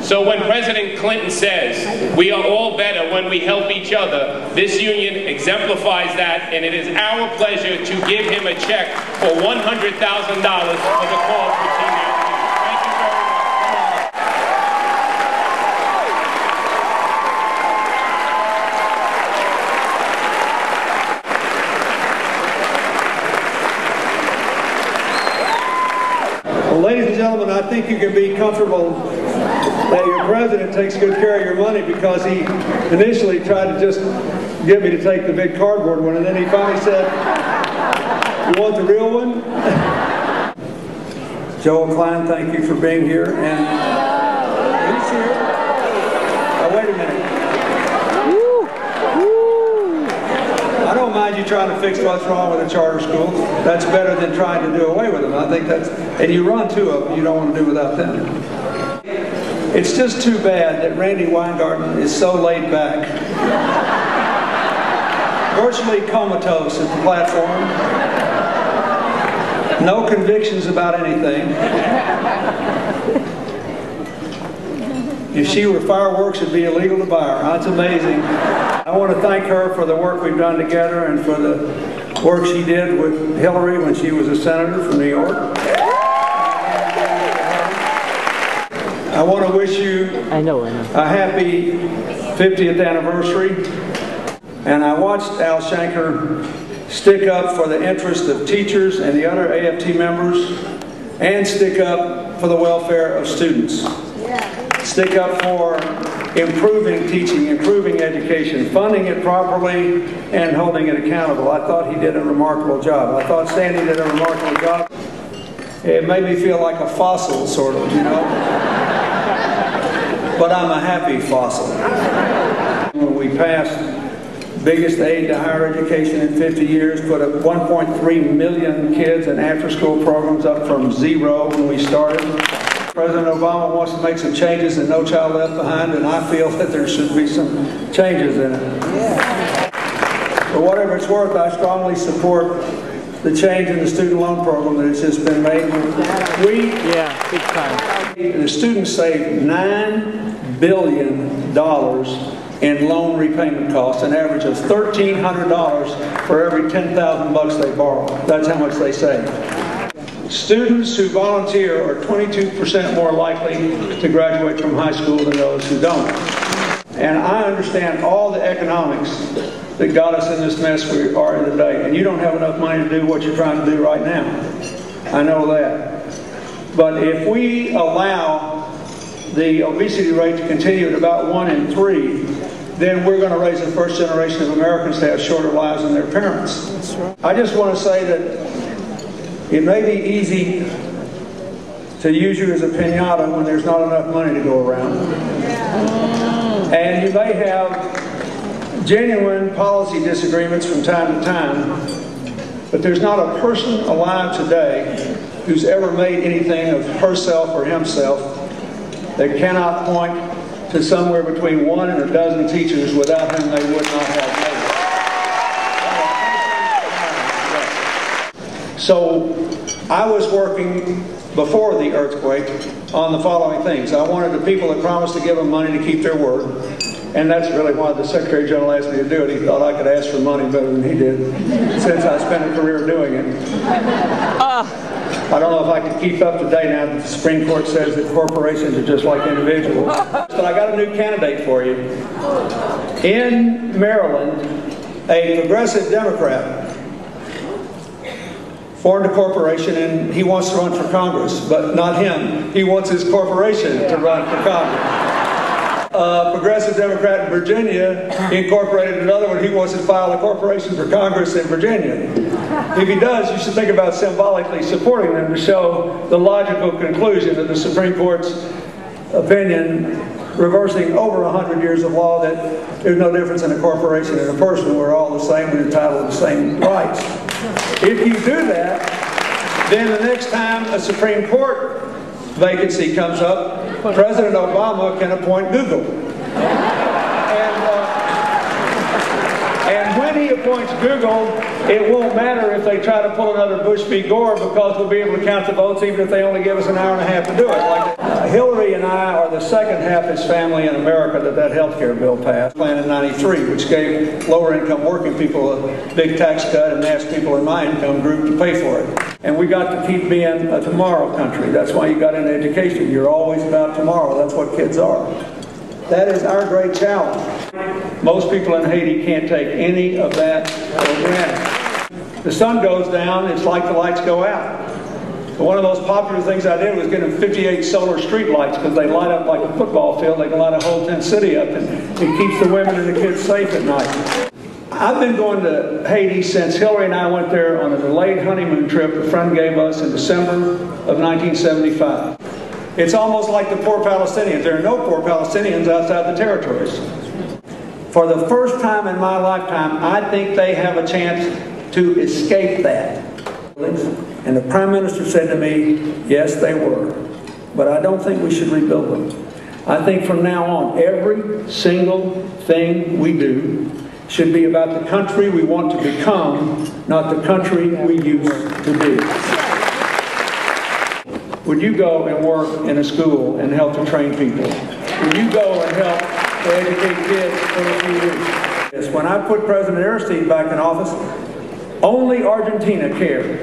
So when President Clinton says we are all better when we help each other, this union exemplifies that, and it is our pleasure to give him a check for $100,000 for the cause for Team UFT. Thank you very much. Well, ladies and gentlemen, I think you can be comfortable that your president takes good care of your money, because he initially tried to just get me to take the big cardboard one, and then he finally said, "You want the real one?" Joel Klein, thank you for being here. And he's here. Now, wait a minute. I don't mind you trying to fix what's wrong with the charter schools. That's better than trying to do away with them. I think that's, and you run two of them, you don't want to do without them. It's just too bad that Randy Weingarten is so laid back, virtually comatose at the platform, no convictions about anything. If she were fireworks, it'd be illegal to buy her. That's amazing. I want to thank her for the work we've done together and for the work she did with Hillary when she was a senator from New York. I want to wish you a happy 50th anniversary. And I watched Al Shanker stick up for the interest of teachers and the other AFT members, and stick up for the welfare of students. Stick up for improving teaching, improving education, funding it properly, and holding it accountable. I thought he did a remarkable job. I thought Sandy did a remarkable job. It made me feel like a fossil, sort of, you know. But I'm a happy fossil. When we passed biggest aid to higher education in 50 years, put up 1.3 million kids in after-school programs, up from 0 when we started. President Obama wants to make some changes in No Child Left Behind, and I feel that there should be some changes in it. For whatever it's worth, I strongly support the change in the student loan program that has just been made. Big time. The students saved $9 billion in loan repayment costs, an average of $1,300 for every 10,000 bucks they borrow. That's how much they save. Students who volunteer are 22% more likely to graduate from high school than those who don't. And I understand all the economics that got us in this mess we are in today. And you don't have enough money to do what you're trying to do right now. I know that. But if we allow the obesity rate to continue at about 1 in 3, then we're going to raise the first generation of Americans to have shorter lives than their parents. That's right. I just want to say that it may be easy to use you as a piñata when there's not enough money to go around. And you may have genuine policy disagreements from time to time, but there's not a person alive today who's ever made anything of herself or himself that cannot point to somewhere between 1 and a dozen teachers without whom they would not have made it. So I was working before the earthquake on the following things. I wanted the people that promised to give them money to keep their word. And that's really why the Secretary General asked me to do it. He thought I could ask for money better than he did, since I spent a career doing it. I don't know if I can keep up to date now that the Supreme Court says that corporations are just like individuals. But I got a new candidate for you. In Maryland, a progressive Democrat formed a corporation, and he wants to run for Congress, but not him. He wants his corporation to run for Congress. A progressive Democrat in Virginia incorporated another one. He wants to file a corporation for Congress in Virginia. If he does, you should think about symbolically supporting them to show the logical conclusion of the Supreme Court's opinion, reversing over 100 years of law, that there's no difference in a corporation and a person. We're all the same. We're entitled to the same rights. If you do that, then the next time a Supreme Court vacancy comes up, President Obama can appoint Google. And when he appoints Google, it won't matter if they try to pull another Bush v. Gore, because we'll be able to count the votes even if they only give us an hour and a half to do it. Hillary and I are the second happiest family in America that health care bill passed. Plan in '93, which gave lower income working people a big tax cut and asked people in my income group to pay for it. And we got to keep being a tomorrow country. That's why you got into education. You're always about tomorrow. That's what kids are. That is our great challenge. Most people in Haiti can't take any of that for granted. The sun goes down, it's like the lights go out. But one of those popular things I did was get them 58 solar street lights because they light up like a football field. They can light a whole tent city up, and it keeps the women and the kids safe at night. I've been going to Haiti since Hillary and I went there on a delayed honeymoon trip a friend gave us in December of 1975. It's almost like the poor Palestinians. There are no poor Palestinians outside the territories. For the first time in my lifetime, I think they have a chance to escape that. And the Prime Minister said to me, yes, they were. But I don't think we should rebuild them. I think from now on, every single thing we do should be about the country we want to become, not the country we used to be. Would you go and work in a school and help to train people? Would you go and help to educate kids for a few weeks? Yes, when I put President Aristide back in office, only Argentina cared.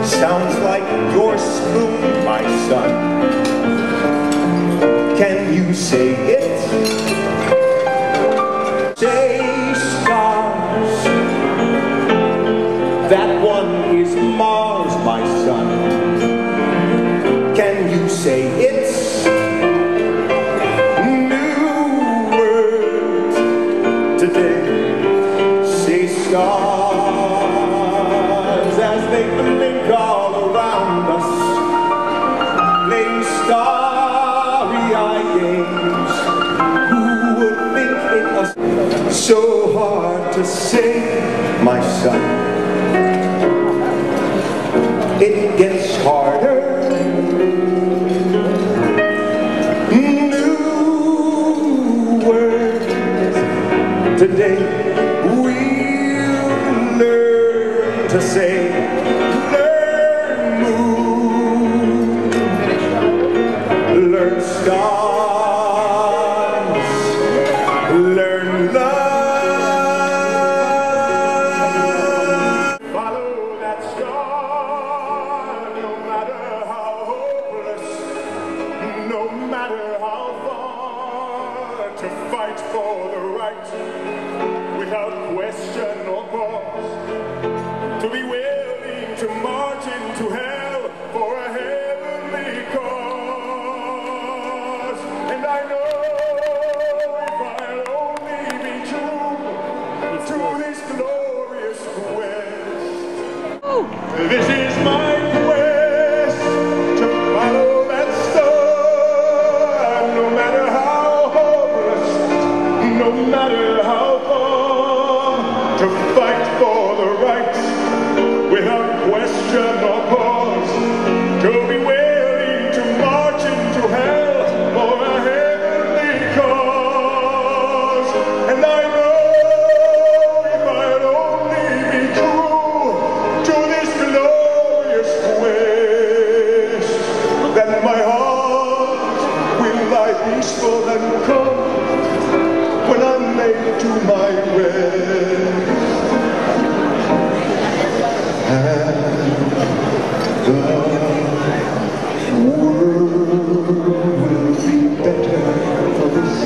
Sounds like your spoon, my son. Can you say it? Say stars. That one is Mars, my son. Can you say it? New words today. Say stars. As they blink all around us, playing starry-eyed games. Who would think it was so hard to say, my son? It gets harder. New words today. We'll learn to say. Learn stars, learn love. Follow that star, no matter how hopeless, no matter how far, to fight for the right, without question or pause, to be willing to march into hell for a heavenly cause. I know if I'll only be true to this glorious quest. This is my quest, to follow that star, no matter how hopeless, no matter how far, to fight for the right, without question or pause, to be willing to march into hell. Peaceful and calm when I'm laid to my rest, and the world will be better for this.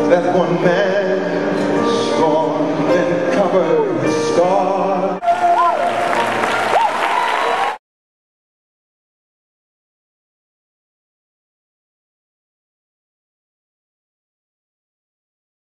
That one man